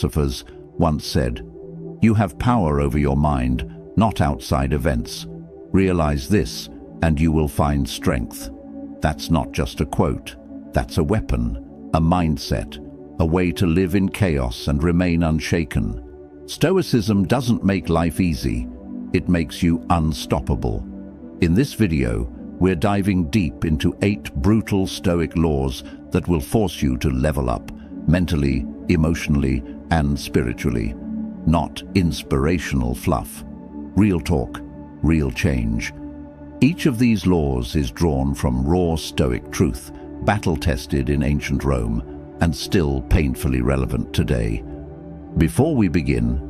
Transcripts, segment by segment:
philosophers once said, "You have power over your mind, not outside events. Realize this, and you will find strength." That's not just a quote. That's a weapon, a mindset, a way to live in chaos and remain unshaken. Stoicism doesn't make life easy. It makes you unstoppable. In this video, we're diving deep into 8 brutal Stoic laws that will force you to level up, mentally, emotionally, and spiritually. Not inspirational fluff. Real talk, real change. Each of these laws is drawn from raw Stoic truth, battle-tested in ancient Rome, and still painfully relevant today. Before we begin,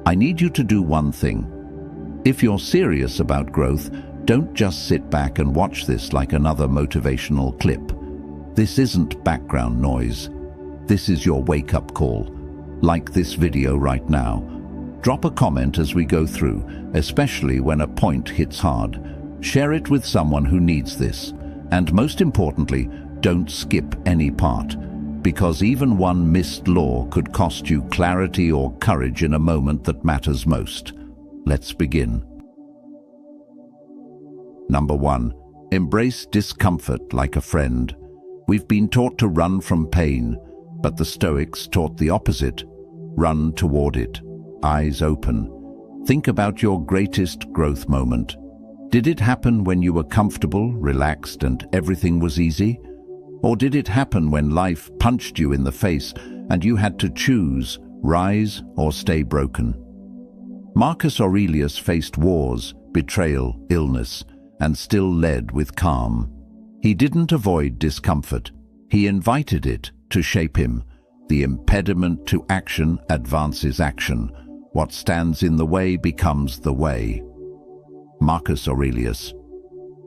I need you to do one thing. If you're serious about growth, don't just sit back and watch this like another motivational clip. This isn't background noise. This is your wake-up call. Like this video right now. Drop a comment as we go through, especially when a point hits hard. Share it with someone who needs this. And most importantly, don't skip any part, because even one missed law could cost you clarity or courage in a moment that matters most. Let's begin. Number 1. Embrace discomfort like a friend. We've been taught to run from pain, but the Stoics taught the opposite. Run toward it, eyes open. Think about your greatest growth moment. Did it happen when you were comfortable, relaxed, and everything was easy? Or did it happen when life punched you in the face and you had to choose, rise or stay broken? Marcus Aurelius faced wars, betrayal, illness, and still led with calm. He didn't avoid discomfort. He invited it to shape him. The impediment to action advances action. What stands in the way becomes the way. Marcus Aurelius.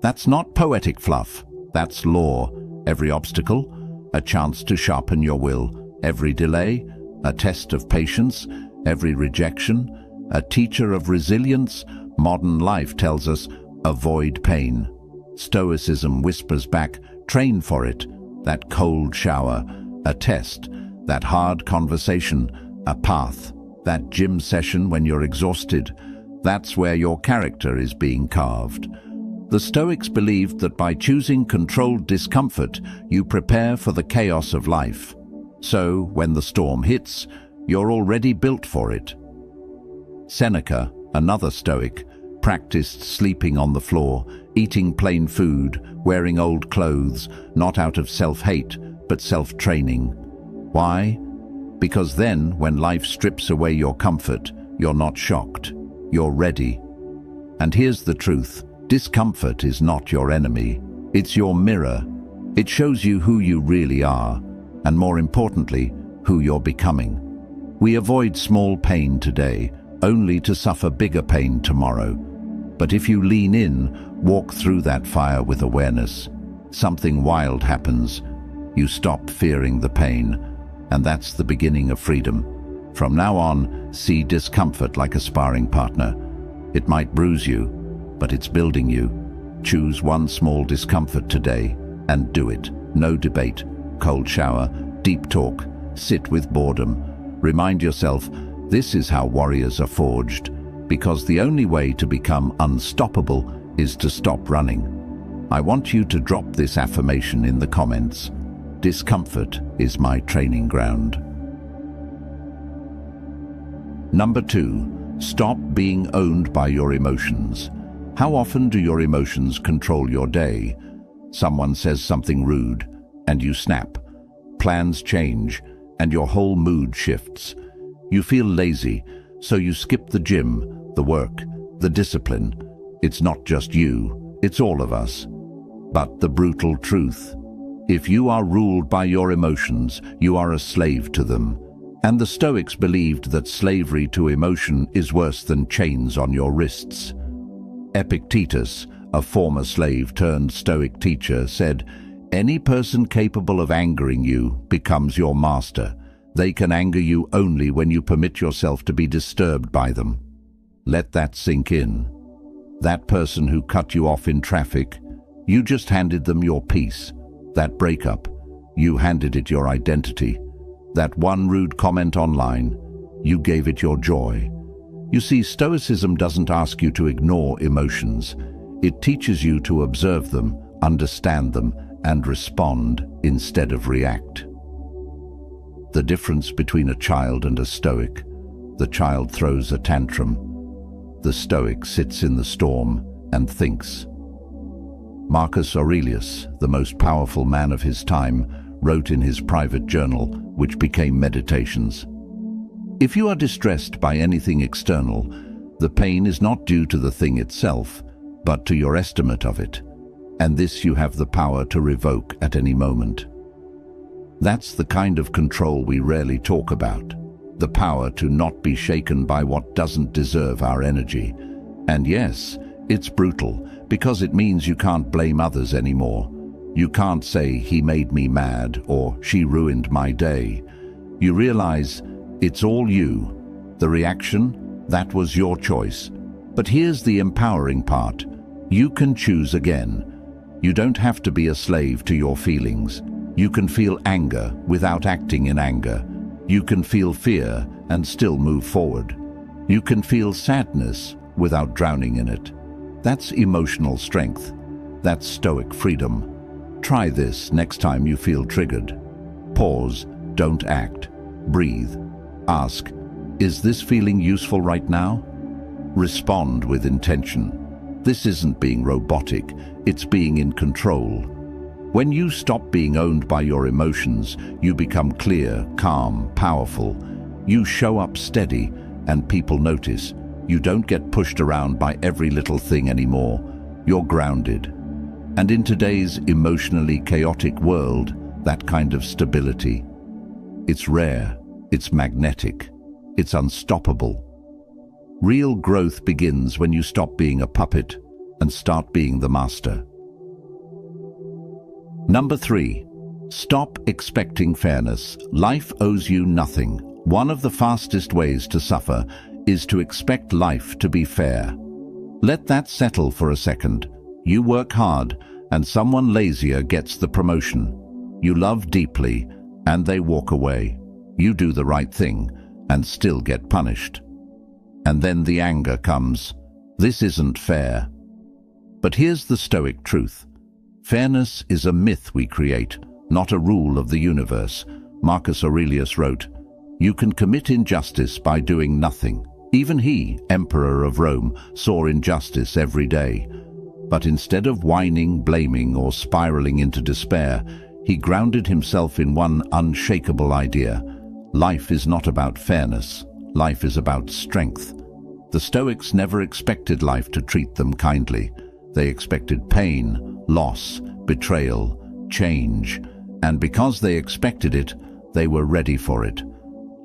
That's not poetic fluff. That's law. Every obstacle, a chance to sharpen your will. Every delay, a test of patience. Every rejection, a teacher of resilience. Modern life tells us, avoid pain. Stoicism whispers back, train for it. That cold shower, a test. That hard conversation, a path. That gym session when you're exhausted, that's where your character is being carved. The Stoics believed that by choosing controlled discomfort, you prepare for the chaos of life. So, when the storm hits, you're already built for it. Seneca, another Stoic, practiced sleeping on the floor, eating plain food, wearing old clothes, not out of self-hate, but self-training. Why? Because then, when life strips away your comfort, you're not shocked. You're ready. And here's the truth. Discomfort is not your enemy. It's your mirror. It shows you who you really are, and more importantly, who you're becoming. We avoid small pain today, only to suffer bigger pain tomorrow. But if you lean in, walk through that fire with awareness, something wild happens. You stop fearing the pain, and that's the beginning of freedom. From now on, see discomfort like a sparring partner. It might bruise you, but it's building you. Choose one small discomfort today and do it. No debate, cold shower, deep talk, sit with boredom. Remind yourself, this is how warriors are forged, because the only way to become unstoppable is to stop running. I want you to drop this affirmation in the comments. Discomfort is my training ground. Number 2, stop being owned by your emotions. How often do your emotions control your day? Someone says something rude, and you snap. Plans change, and your whole mood shifts. You feel lazy, so you skip the gym, the work, the discipline. It's not just you, it's all of us. But the brutal truth, if you are ruled by your emotions, you are a slave to them. And the Stoics believed that slavery to emotion is worse than chains on your wrists. Epictetus, a former slave turned Stoic teacher, said, "Any person capable of angering you becomes your master. They can anger you only when you permit yourself to be disturbed by them." Let that sink in. That person who cut you off in traffic, you just handed them your peace. That breakup, you handed it your identity. That one rude comment online, you gave it your joy. You see, Stoicism doesn't ask you to ignore emotions. It teaches you to observe them, understand them, and respond instead of react. The difference between a child and a Stoic: the child throws a tantrum. The Stoic sits in the storm and thinks. Marcus Aurelius, the most powerful man of his time, wrote in his private journal, which became Meditations. If you are distressed by anything external, the pain is not due to the thing itself, but to your estimate of it, and this you have the power to revoke at any moment. That's the kind of control we rarely talk about, the power to not be shaken by what doesn't deserve our energy. And yes, it's brutal, because it means you can't blame others anymore. You can't say, "He made me mad," or "She ruined my day." You realize it's all you. The reaction, that was your choice. But here's the empowering part. You can choose again. You don't have to be a slave to your feelings. You can feel anger without acting in anger. You can feel fear and still move forward. You can feel sadness without drowning in it. That's emotional strength. That's Stoic freedom. Try this next time you feel triggered. Pause, don't act. Breathe. Ask, is this feeling useful right now? Respond with intention. This isn't being robotic, it's being in control. When you stop being owned by your emotions, you become clear, calm, powerful. You show up steady, and people notice. You don't get pushed around by every little thing anymore. You're grounded. And in today's emotionally chaotic world, that kind of stability, it's rare, it's magnetic, it's unstoppable. Real growth begins when you stop being a puppet and start being the master. Number 3, stop expecting fairness. Life owes you nothing. One of the fastest ways to suffer is to expect life to be fair. Let that settle for a second. You work hard, and someone lazier gets the promotion. You love deeply, and they walk away. You do the right thing, and still get punished. And then the anger comes. This isn't fair. But here's the Stoic truth. Fairness is a myth we create, not a rule of the universe. Marcus Aurelius wrote, "You can commit injustice by doing nothing." Even he, Emperor of Rome, saw injustice every day. But instead of whining, blaming, or spiraling into despair, he grounded himself in one unshakable idea. Life is not about fairness. Life is about strength. The Stoics never expected life to treat them kindly. They expected pain, loss, betrayal, change. And because they expected it, they were ready for it.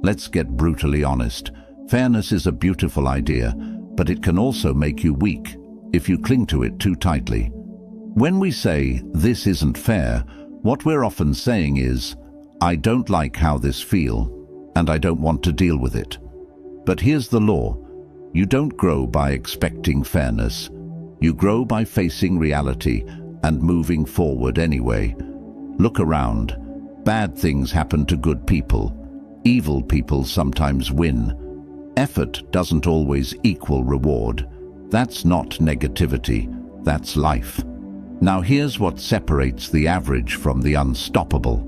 Let's get brutally honest. Fairness is a beautiful idea, but it can also make you weak if you cling to it too tightly. When we say, "This isn't fair," what we're often saying is, "I don't like how this feels, and I don't want to deal with it." But here's the law. You don't grow by expecting fairness. You grow by facing reality and moving forward anyway. Look around. Bad things happen to good people. Evil people sometimes win. Effort doesn't always equal reward. That's not negativity, that's life. Now here's what separates the average from the unstoppable.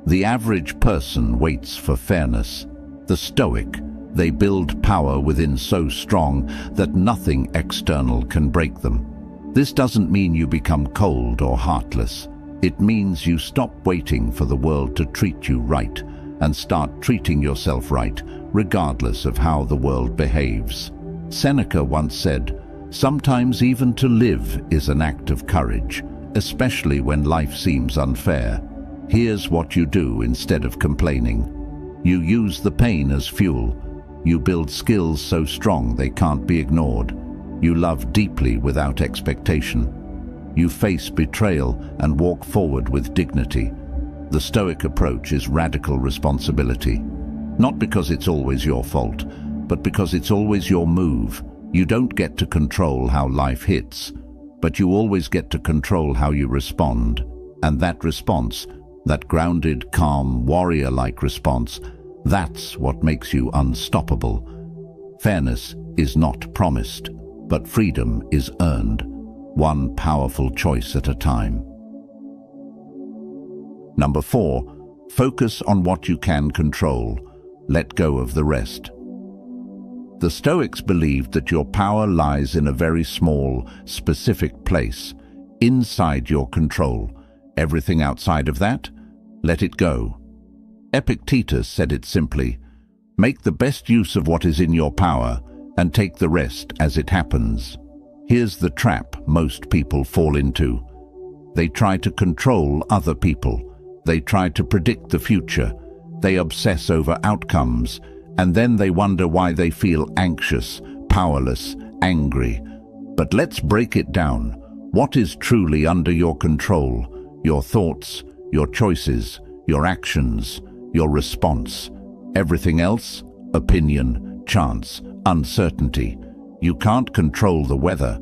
The average person waits for fairness. The Stoic, they build power within so strong that nothing external can break them. This doesn't mean you become cold or heartless. It means you stop waiting for the world to treat you right and start treating yourself right, regardless of how the world behaves. Seneca once said, "Sometimes even to live is an act of courage, especially when life seems unfair." Here's what you do instead of complaining. You use the pain as fuel. You build skills so strong they can't be ignored. You love deeply without expectation. You face betrayal and walk forward with dignity. The Stoic approach is radical responsibility. Not because it's always your fault, but because it's always your move. You don't get to control how life hits, but you always get to control how you respond. And that response, that grounded, calm, warrior-like response, that's what makes you unstoppable. Fairness is not promised, but freedom is earned, one powerful choice at a time. Number 4, focus on what you can control. Let go of the rest. The Stoics believed that your power lies in a very small, specific place, inside your control. Everything outside of that, let it go. Epictetus said it simply, make the best use of what is in your power and take the rest as it happens. Here's the trap most people fall into. They try to control other people. They try to predict the future. They obsess over outcomes, and then they wonder why they feel anxious, powerless, angry. But let's break it down. What is truly under your control? Your thoughts, your choices, your actions, your response. Everything else? Opinion, chance, uncertainty. You can't control the weather,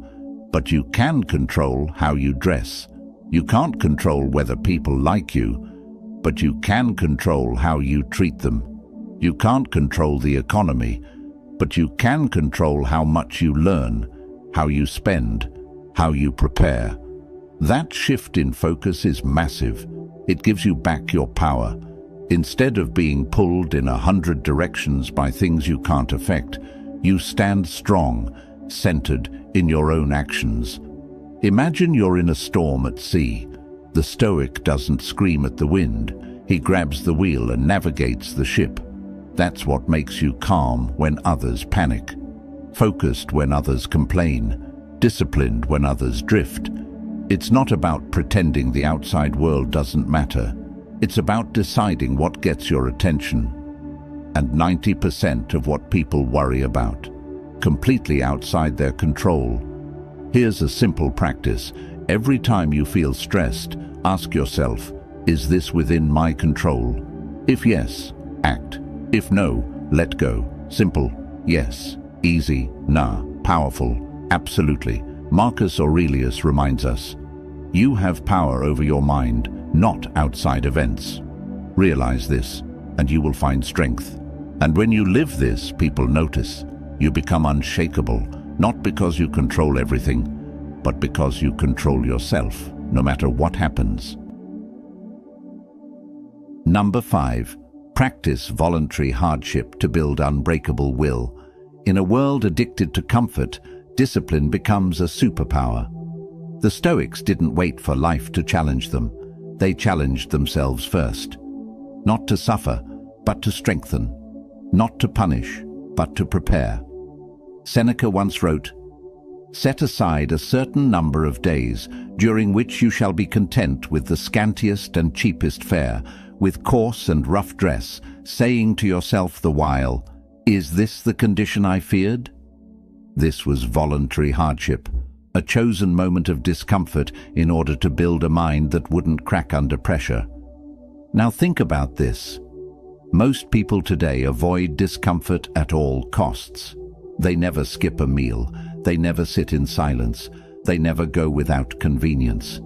but you can control how you dress. You can't control whether people like you, but you can control how you treat them. You can't control the economy, but you can control how much you learn, how you spend, how you prepare. That shift in focus is massive. It gives you back your power. Instead of being pulled in 100 directions by things you can't affect, you stand strong, centered in your own actions. Imagine you're in a storm at sea. The Stoic doesn't scream at the wind. He grabs the wheel and navigates the ship. That's what makes you calm when others panic, focused when others complain, disciplined when others drift. It's not about pretending the outside world doesn't matter. It's about deciding what gets your attention. And 90% of what people worry about, completely outside their control. Here's a simple practice. Every time you feel stressed, ask yourself, is this within my control? If yes, act. If no, let go. Simple, yes. Easy, nah. Powerful, absolutely. Marcus Aurelius reminds us, you have power over your mind, not outside events. Realize this, and you will find strength. And when you live this, people notice. You become unshakable, not because you control everything, but because you control yourself, no matter what happens. Number 5. Practice voluntary hardship to build unbreakable will. In a world addicted to comfort, discipline becomes a superpower. The Stoics didn't wait for life to challenge them. They challenged themselves first. Not to suffer, but to strengthen. Not to punish, but to prepare. Seneca once wrote, set aside a certain number of days during which you shall be content with the scantiest and cheapest fare, with coarse and rough dress, saying to yourself the while, is this the condition I feared? This was voluntary hardship, a chosen moment of discomfort in order to build a mind that wouldn't crack under pressure. Now think about this. Most people today avoid discomfort at all costs. They never skip a meal. They never sit in silence. They never go without convenience.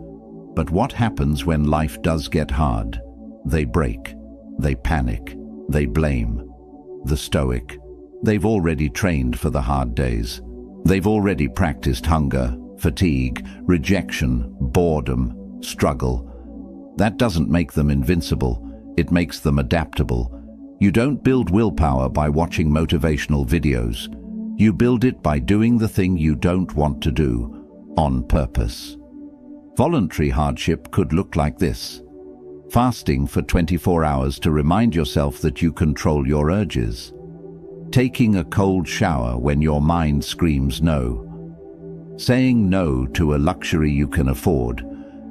But what happens when life does get hard? They break. They panic. They blame. The Stoic. They've already trained for the hard days. They've already practiced hunger, fatigue, rejection, boredom, struggle. That doesn't make them invincible. It makes them adaptable. You don't build willpower by watching motivational videos. You build it by doing the thing you don't want to do, on purpose. Voluntary hardship could look like this. Fasting for 24 hours to remind yourself that you control your urges. Taking a cold shower when your mind screams no. Saying no to a luxury you can afford,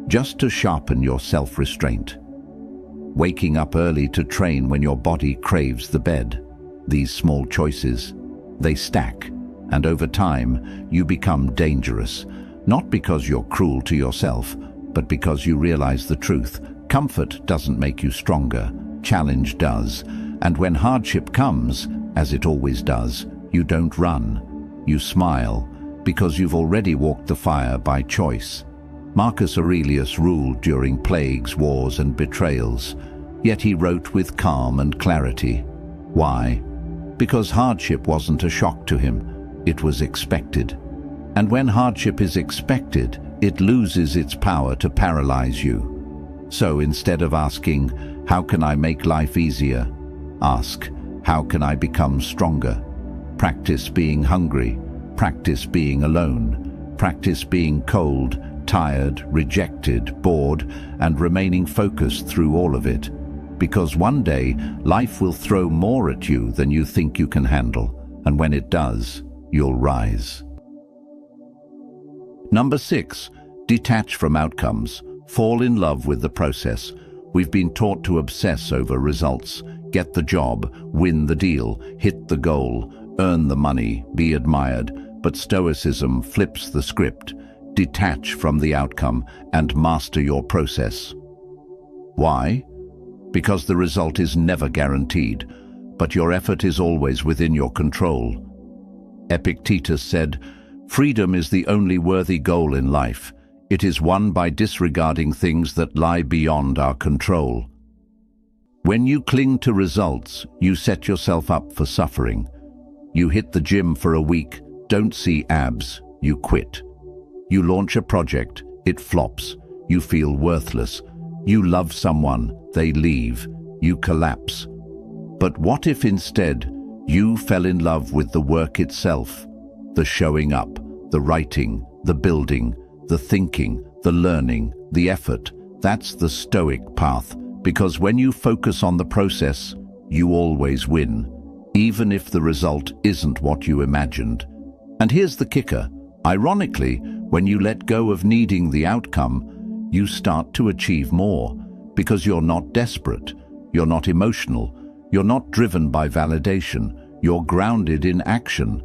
just to sharpen your self-restraint. Waking up early to train when your body craves the bed. These small choices, they stack, and over time you become dangerous, not because you're cruel to yourself, but because you realize the truth. Comfort doesn't make you stronger, challenge does, and when hardship comes, as it always does, you don't run, you smile, because you've already walked the fire by choice. Marcus Aurelius ruled during plagues, wars, and betrayals, yet he wrote with calm and clarity. Why? Because hardship wasn't a shock to him, it was expected. And when hardship is expected, it loses its power to paralyze you. So instead of asking, "How can I make life easier?" ask, "How can I become stronger?" Practice being hungry, practice being alone, practice being cold, tired, rejected, bored, and remaining focused through all of it. Because one day, life will throw more at you than you think you can handle, and when it does, you'll rise. Number 6, detach from outcomes. Fall in love with the process. We've been taught to obsess over results. Get the job, win the deal, hit the goal, earn the money, be admired. But Stoicism flips the script. Detach from the outcome and master your process. Why? Because the result is never guaranteed, but your effort is always within your control. Epictetus said, "Freedom is the only worthy goal in life. It is won by disregarding things that lie beyond our control." When you cling to results, you set yourself up for suffering. You hit the gym for a week, don't see abs, you quit. You launch a project, it flops, you feel worthless. You love someone, they leave, you collapse. But what if instead you fell in love with the work itself? The showing up, the writing, the building, the thinking, the learning, the effort. That's the Stoic path, because when you focus on the process, you always win, even if the result isn't what you imagined. And here's the kicker. Ironically, when you let go of needing the outcome, you start to achieve more, because you're not desperate, you're not emotional, you're not driven by validation, you're grounded in action.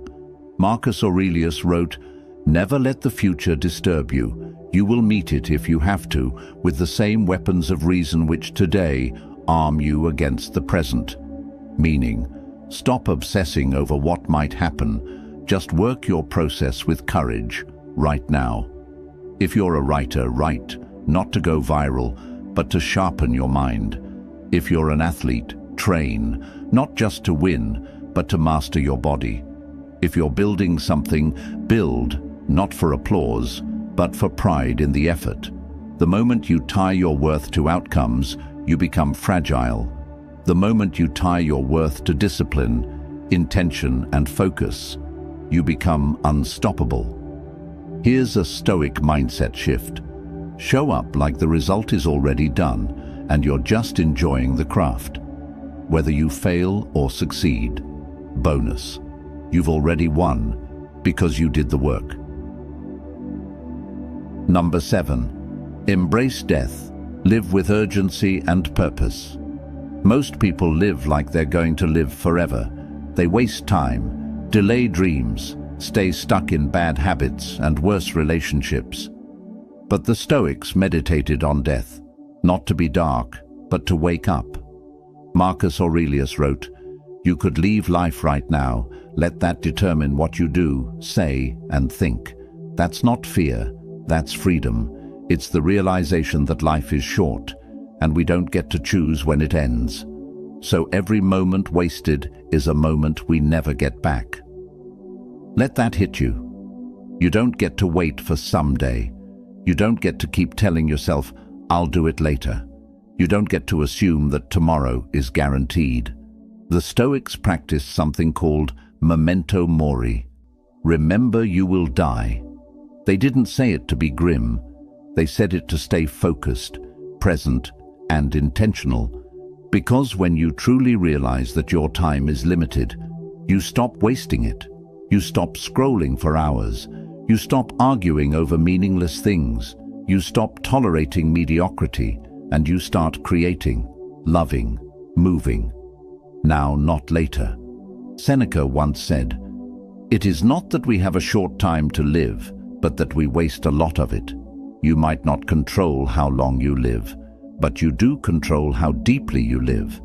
Marcus Aurelius wrote, "Never let the future disturb you. You will meet it if you have to, with the same weapons of reason which today arm you against the present." Meaning, stop obsessing over what might happen. Just work your process with courage, right now. If you're a writer, write, not to go viral, but to sharpen your mind. If you're an athlete, train, not just to win, but to master your body. If you're building something, build, not for applause, but for pride in the effort. The moment you tie your worth to outcomes, you become fragile. The moment you tie your worth to discipline, intention, and focus, you become unstoppable. Here's a Stoic mindset shift. Show up like the result is already done, and you're just enjoying the craft. Whether you fail or succeed, bonus. You've already won, because you did the work. Number 7, embrace death. Live with urgency and purpose. Most people live like they're going to live forever. They waste time, delay dreams, stay stuck in bad habits and worse relationships. But the Stoics meditated on death, not to be dark, but to wake up. Marcus Aurelius wrote, "You could leave life right now. Let that determine what you do, say, and think." That's not fear, that's freedom. It's the realization that life is short, and we don't get to choose when it ends. So every moment wasted is a moment we never get back. Let that hit you. You don't get to wait for someday. You don't get to keep telling yourself, "I'll do it later." You don't get to assume that tomorrow is guaranteed. The Stoics practiced something called memento mori. Remember you will die. They didn't say it to be grim. They said it to stay focused, present, and intentional. Because when you truly realize that your time is limited, you stop wasting it. You stop scrolling for hours. You stop arguing over meaningless things. You stop tolerating mediocrity, and you start creating, loving, moving. Now, not later. Seneca once said, "It is not that we have a short time to live, but that we waste a lot of it." You might not control how long you live, but you do control how deeply you live.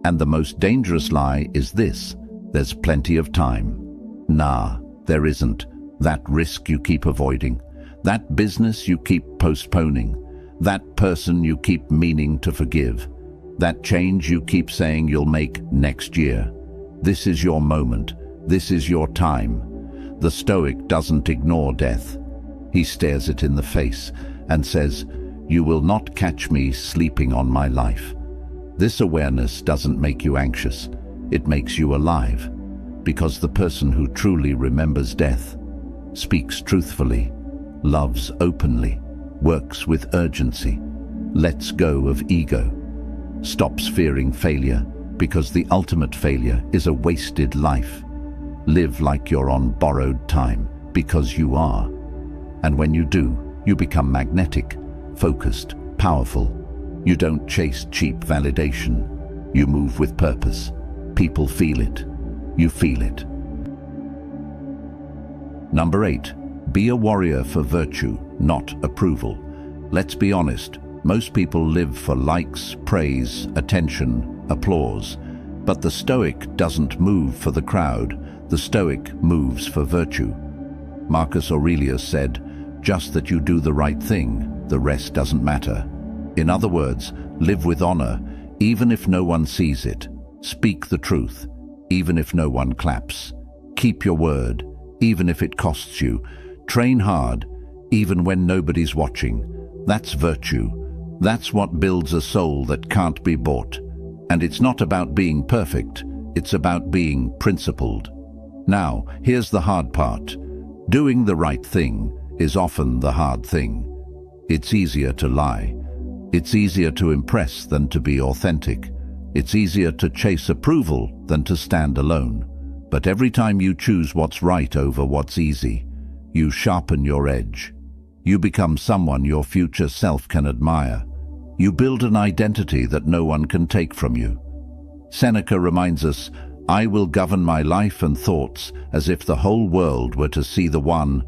And the most dangerous lie is this: there's plenty of time. Nah, there isn't. That risk you keep avoiding. That business you keep postponing, that person you keep meaning to forgive, that change you keep saying you'll make next year. This is your moment. This is your time. The Stoic doesn't ignore death. He stares it in the face and says, "You will not catch me sleeping on my life." This awareness doesn't make you anxious. It makes you alive, because the person who truly remembers death speaks truthfully, loves openly, works with urgency, lets go of ego, stops fearing failure, because the ultimate failure is a wasted life. Live like you're on borrowed time, because you are. And when you do, you become magnetic, focused, powerful. You don't chase cheap validation. You move with purpose. People feel it. You feel it. Number 8. Be a warrior for virtue, not approval. Let's be honest, most people live for likes, praise, attention, applause. But the Stoic doesn't move for the crowd. The Stoic moves for virtue. Marcus Aurelius said, "Just that you do the right thing, the rest doesn't matter." In other words, live with honor, even if no one sees it. Speak the truth, even if no one claps. Keep your word, even if it costs you. Train hard, even when nobody's watching. That's virtue. That's what builds a soul that can't be bought. And it's not about being perfect, it's about being principled. Now, here's the hard part. Doing the right thing is often the hard thing. It's easier to lie. It's easier to impress than to be authentic. It's easier to chase approval than to stand alone. But every time you choose what's right over what's easy, you sharpen your edge. You become someone your future self can admire. You build an identity that no one can take from you. Seneca reminds us, "I will govern my life and thoughts as if the whole world were to see the one